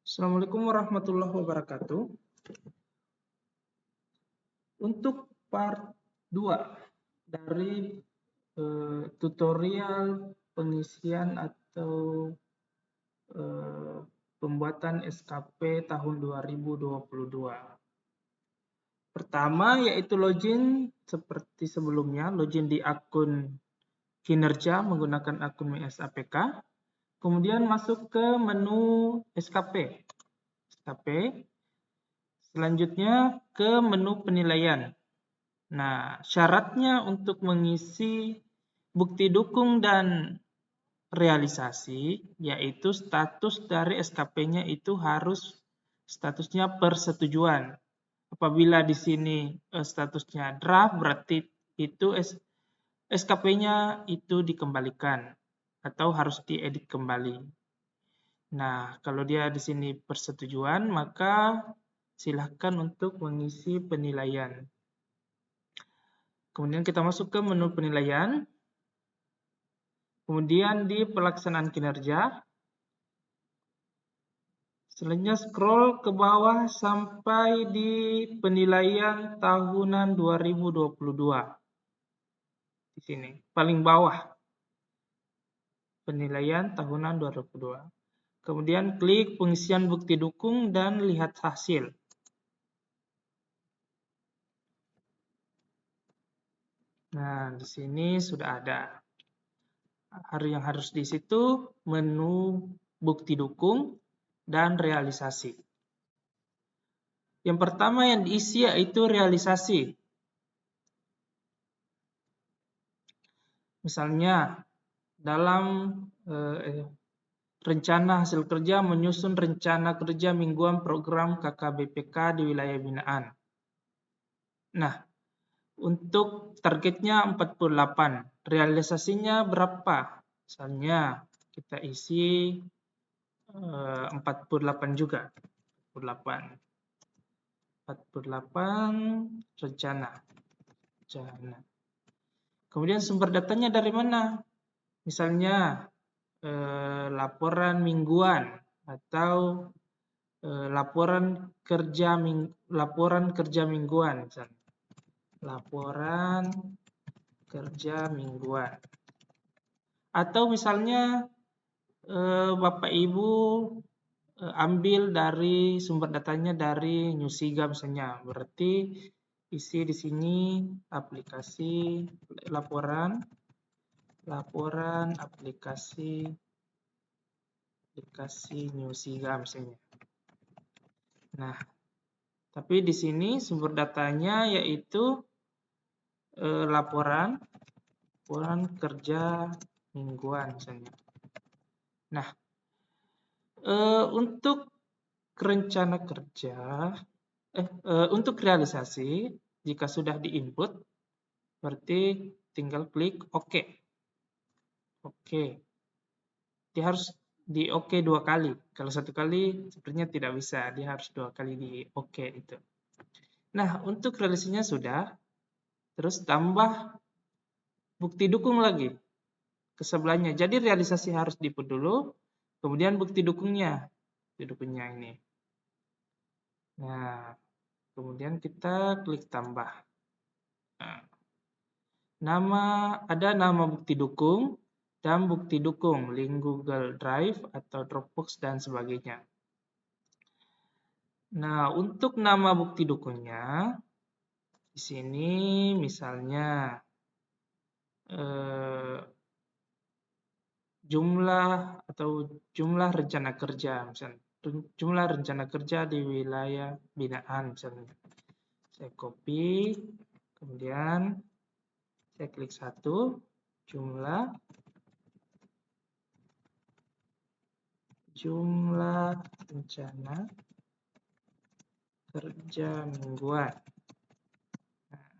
Assalamualaikum warahmatullahi wabarakatuh. Untuk part 2 dari tutorial pengisian atau pembuatan SKP tahun 2022. Pertama yaitu login seperti sebelumnya, login di akun kinerja menggunakan akun MySAPK. Kemudian masuk ke menu SKP. Selanjutnya ke menu penilaian. Nah, syaratnya untuk mengisi bukti dukung dan realisasi, yaitu status dari SKP-nya itu harus statusnya persetujuan. Apabila di sini statusnya draft, berarti itu SKP-nya itu dikembalikan atau harus diedit kembali. Nah, kalau dia di sini persetujuan, maka silahkan untuk mengisi penilaian. Kemudian kita masuk ke menu penilaian. Kemudian di pelaksanaan kinerja. Selanjutnya scroll ke bawah sampai di penilaian tahunan 2022. Di sini, paling bawah. Penilaian tahunan 2022. Kemudian klik pengisian bukti dukung dan lihat hasil. Nah, di sini sudah ada. Yang harus di situ menu bukti dukung dan realisasi. Yang pertama yang diisi yaitu realisasi. Misalnya dalam rencana hasil kerja menyusun rencana kerja mingguan program KKBPK di wilayah binaan. Nah, untuk targetnya 48, realisasinya berapa? Misalnya kita isi 48 juga. 48 rencana. Kemudian sumber datanya dari mana? Misalnya laporan mingguan atau laporan kerja mingguan misalnya. Laporan kerja mingguan. Atau misalnya Bapak Ibu ambil dari sumber datanya dari Newsiga misalnya. Berarti isi di sini aplikasi laporan aplikasi Newsiga misalnya. Nah, tapi di sini sumber datanya yaitu laporan kerja mingguan misalnya. Nah, untuk rencana kerja, untuk realisasi, jika sudah di-input, berarti tinggal klik OK. Oke. Dia harus di OK 2 kali. Kalau 1 kali sepertinya tidak bisa, dia harus 2 kali di OK itu. Nah, untuk realisasinya sudah, terus tambah bukti dukung lagi ke sebelahnya. Jadi realisasi harus di-input dulu, kemudian bukti dukungnya ini. Nah, kemudian kita klik tambah. Nah, ada nama bukti dukung dan bukti dukung link Google Drive atau Dropbox dan sebagainya. Nah, untuk nama bukti dukungnya di sini misalnya jumlah rencana kerja misalnya. Jumlah rencana kerja di wilayah binaan misalnya. Saya copy, kemudian saya klik 1, jumlah rencana kerja mingguan. Nah,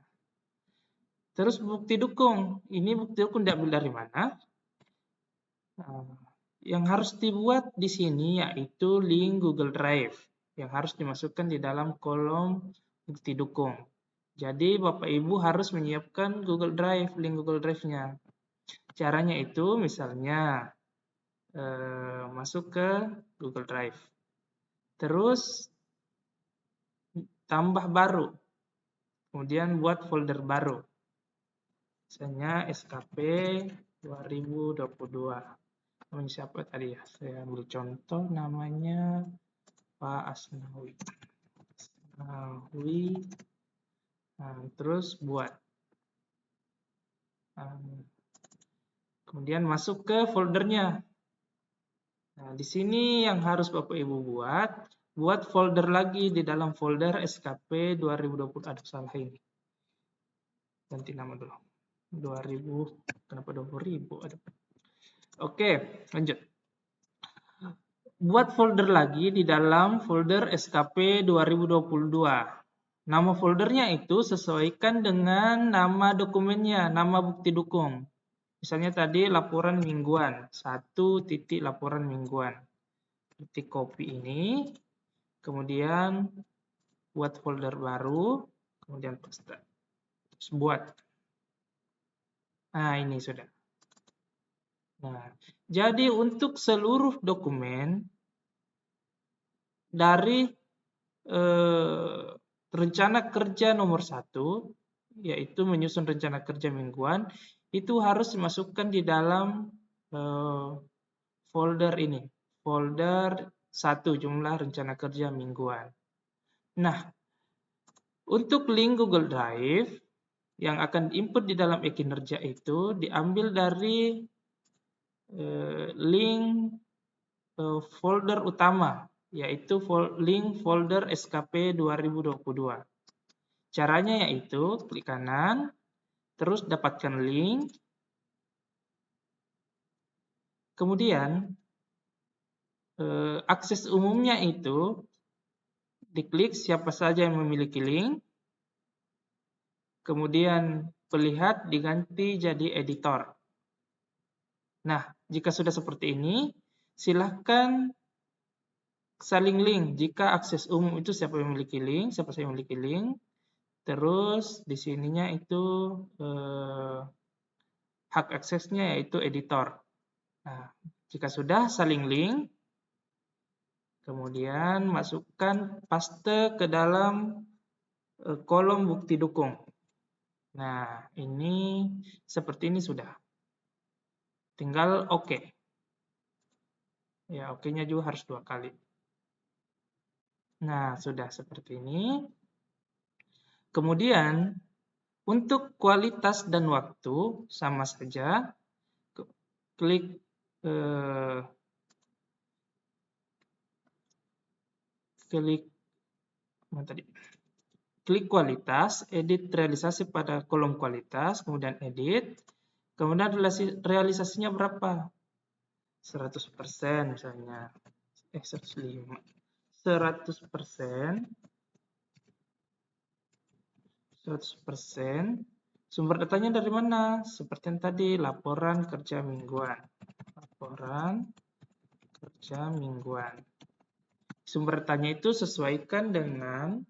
terus bukti dukung. Ini bukti dukung diambil dari mana? Nah, yang harus dibuat di sini yaitu link Google Drive yang harus dimasukkan di dalam kolom bukti dukung. Jadi Bapak Ibu harus menyiapkan Google Drive, link Google Drive-nya. Caranya itu misalnya masuk ke Google Drive. Terus tambah baru. Kemudian buat folder baru. Misalnya SKP 2022. Namanya siapa tadi ya? Saya ambil contoh namanya Pak Asnawi. Nah, terus buat. Kemudian masuk ke foldernya. Nah, di sini yang harus Bapak Ibu buat folder lagi di dalam folder SKP 2020. Aduh, salah ini. Ganti nama dulu. 2000, kenapa 20.000? Aduh. Oke, lanjut. Buat folder lagi di dalam folder SKP 2022. Nama foldernya itu sesuaikan dengan nama dokumennya, nama bukti dukung. Misalnya tadi laporan mingguan, 1 laporan mingguan. Ketik copy ini, kemudian buat folder baru, kemudian paste. Terus buat. Nah, ini sudah. Nah, jadi untuk seluruh dokumen dari rencana kerja nomor 1, yaitu menyusun rencana kerja mingguan, itu harus dimasukkan di dalam folder ini. Folder 1 jumlah rencana kerja mingguan. Nah, untuk link Google Drive yang akan diinput di dalam e-kinerja itu diambil dari link folder utama, yaitu link folder SKP 2022. Caranya yaitu klik kanan, terus dapatkan link, kemudian akses umumnya itu diklik siapa saja yang memiliki link, kemudian pelihat diganti jadi editor. Nah, jika sudah seperti ini, silahkan saling link. Jika akses umum itu siapa yang memiliki link, siapa saja yang memiliki link. Terus di sininya itu hak aksesnya yaitu editor. Nah, jika sudah saling link, kemudian masukkan paste ke dalam kolom bukti dukung. Nah, ini seperti ini sudah. Tinggal oke. Ya, oke-nya juga harus 2 kali. Nah, sudah seperti ini. Kemudian, untuk kualitas dan waktu sama saja. Klik klik kualitas, edit realisasi pada kolom kualitas, kemudian edit, kemudian realisasinya berapa? 100% misalnya, 105, 100%, 100%, sumber datanya dari mana? Seperti yang tadi, laporan kerja mingguan. Laporan kerja mingguan. Sumber datanya itu sesuaikan dengan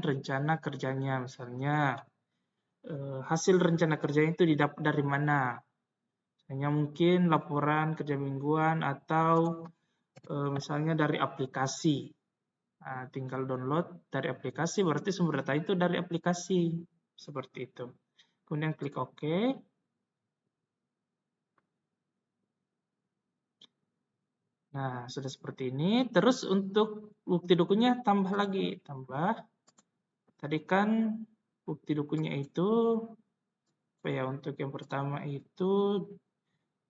rencana kerjanya. Misalnya hasil rencana kerjanya itu didapat dari mana? Misalnya mungkin laporan kerja mingguan atau misalnya dari aplikasi. Nah, tinggal download dari aplikasi, berarti sumber data itu dari aplikasi. Seperti itu. Kemudian klik OK. Nah, sudah seperti ini. Terus untuk bukti dukungnya tambah lagi. Tambah. Tadi kan bukti dukungnya itu, apa ya, untuk yang pertama itu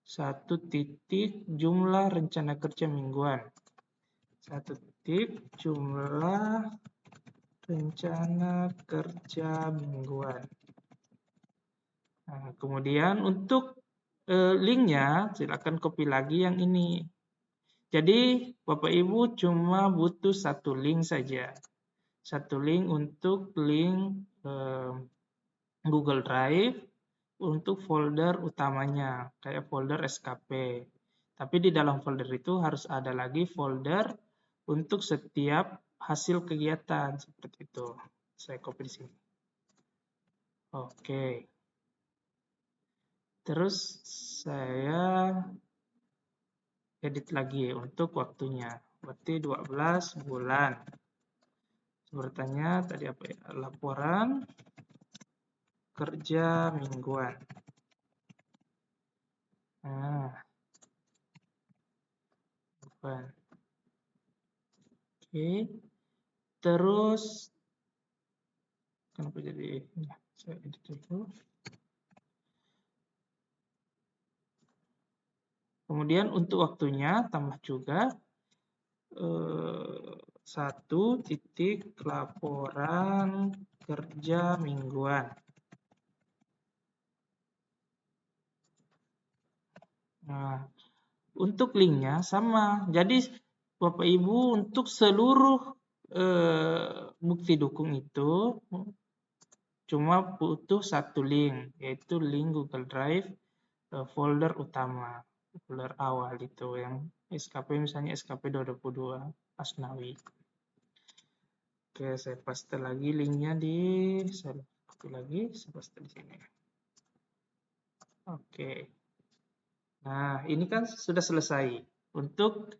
1 jumlah rencana kerja mingguan. 1 jumlah rencana kerja mingguan. Nah, kemudian untuk linknya, silakan copy lagi yang ini. Jadi Bapak Ibu cuma butuh 1 link saja. 1 link untuk link Google Drive untuk folder utamanya, kayak folder SKP. Tapi di dalam folder itu harus ada lagi folder untuk setiap hasil kegiatan, seperti itu. Saya copy di sini. Oke. Terus saya edit lagi untuk waktunya. Berarti 12 bulan. Bertanya tadi apa ya? Laporan kerja mingguan. Nah, bukan. Oke. Terus kenapa jadi ini? Saya edit dulu. Kemudian untuk waktunya tambah juga 1 titik laporan kerja mingguan. Nah, untuk linknya sama. Jadi Bapak Ibu untuk seluruh bukti dukung itu cuma butuh satu link, yaitu link Google Drive folder utama, folder awal itu yang SKP, misalnya SKP 2022 Asnawi. Oke, saya paste lagi linknya saya copy lagi, saya paste di sini. Oke. Nah, ini kan sudah selesai untuk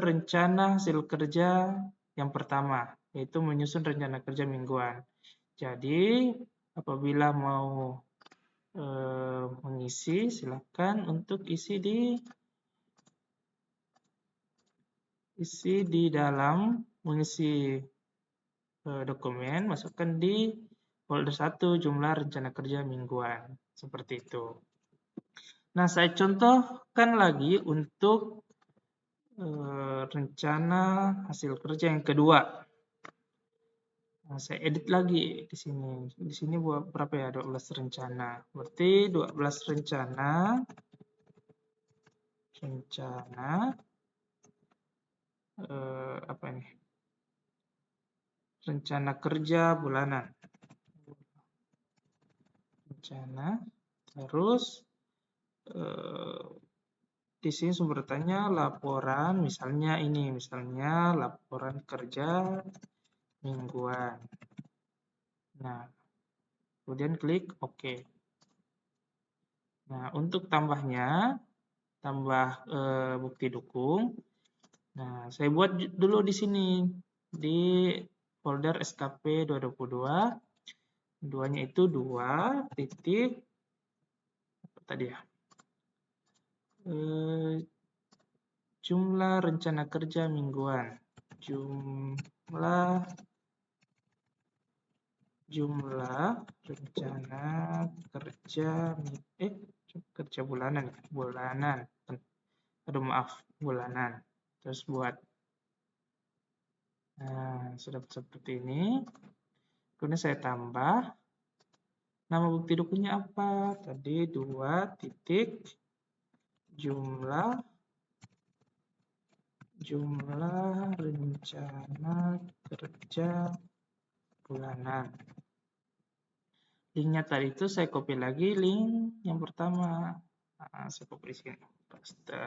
rencana hasil kerja yang pertama, yaitu menyusun rencana kerja mingguan. Jadi, apabila mau mengisi, silakan untuk isi di dalam mengisi dokumen, masukkan di folder 1 jumlah rencana kerja mingguan, seperti itu. Nah, saya contohkan lagi untuk rencana hasil kerja yang kedua. Nah, saya edit lagi di sini. Di sini buat berapa ya? 12 rencana. Berarti 12 rencana apa ini? Rencana kerja bulanan. Rencana. Terus di sini sumber tanya laporan, misalnya ini, misalnya laporan kerja mingguan. Nah, kemudian klik OK. Nah, untuk tambah bukti dukung. Nah, saya buat dulu di sini di folder SKP 2022. Duanya itu 2 titik apa tadi ya? Jumlah rencana kerja mingguan. Jumlah rencana kerja bulanan. Aduh, maaf, bulanan. Terus buat. Nah, sudah seperti ini. Kemudian saya tambah. Nama bukti dukungnya apa? Tadi 2 titik jumlah rencana kerja bulanan. Linknya tadi itu saya copy lagi link yang pertama. Nah, saya copy di sini. Paste.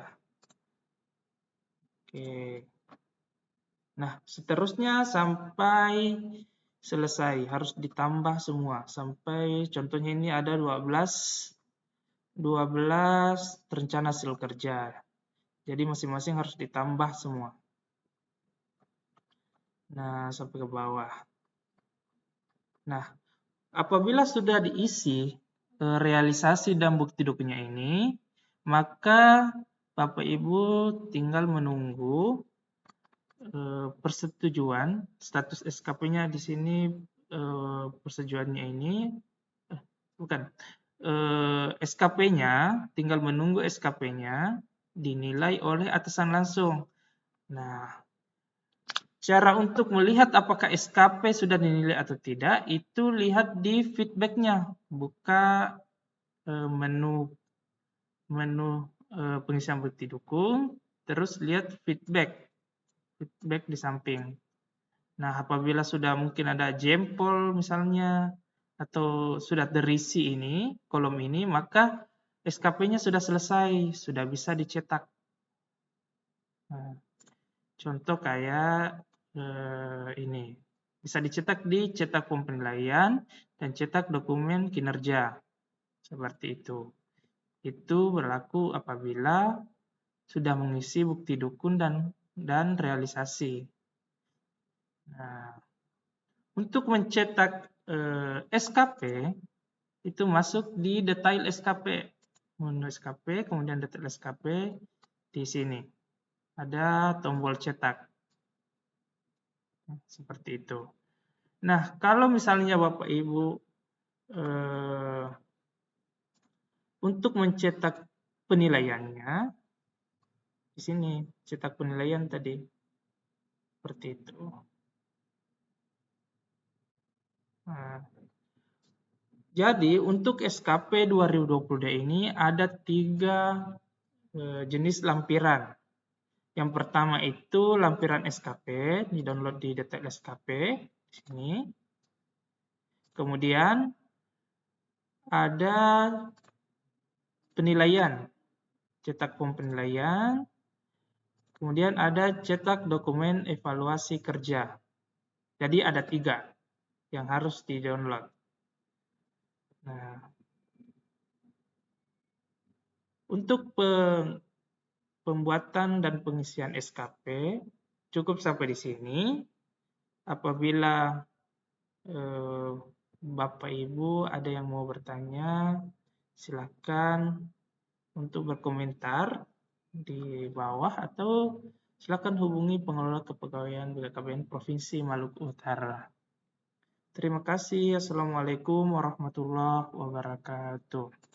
Oke. Nah, seterusnya sampai selesai. Harus ditambah semua. Sampai contohnya ini ada 12 rencana hasil kerja. Jadi masing-masing harus ditambah semua. Nah, sampai ke bawah. Nah, apabila sudah diisi realisasi dan bukti dukungnya ini, maka Bapak Ibu tinggal menunggu persetujuan. Status SKP-nya di sini persetujuannya ini bukan. SKP-nya tinggal menunggu SKP-nya dinilai oleh atasan langsung. Nah, cara untuk melihat apakah SKP sudah dinilai atau tidak, itu lihat di feedback-nya. Buka menu pengisian bukti dukung, terus lihat feedback di samping. Nah, apabila sudah mungkin ada jempol misalnya, atau sudah terisi ini, kolom ini, maka SKP-nya sudah selesai, sudah bisa dicetak. Nah, contoh kayak ini. Bisa dicetak di cetak form penilaian dan cetak dokumen kinerja. Seperti itu. Itu berlaku apabila sudah mengisi bukti dukun dan realisasi. Nah, untuk mencetak SKP itu masuk di detail SKP. Menu SKP, kemudian detail SKP, di sini ada tombol cetak. Seperti itu. Nah, kalau misalnya Bapak Ibu untuk mencetak penilaiannya, di sini cetak penilaian tadi. Seperti itu. Nah, jadi untuk SKP 2020D ini ada 3 jenis lampiran. Yang pertama itu lampiran SKP, di-download di detail SKP di sini. Kemudian ada penilaian, cetak form penilaian. Kemudian ada cetak dokumen evaluasi kerja. Jadi ada 3 yang harus di-download. Nah, untuk pembuatan dan pengisian SKP cukup sampai di sini. Apabila Bapak Ibu ada yang mau bertanya, silakan untuk berkomentar di bawah atau silakan hubungi pengelola kepegawaian BKKBN Provinsi Maluku Utara. Terima kasih. Assalamualaikum warahmatullahi wabarakatuh.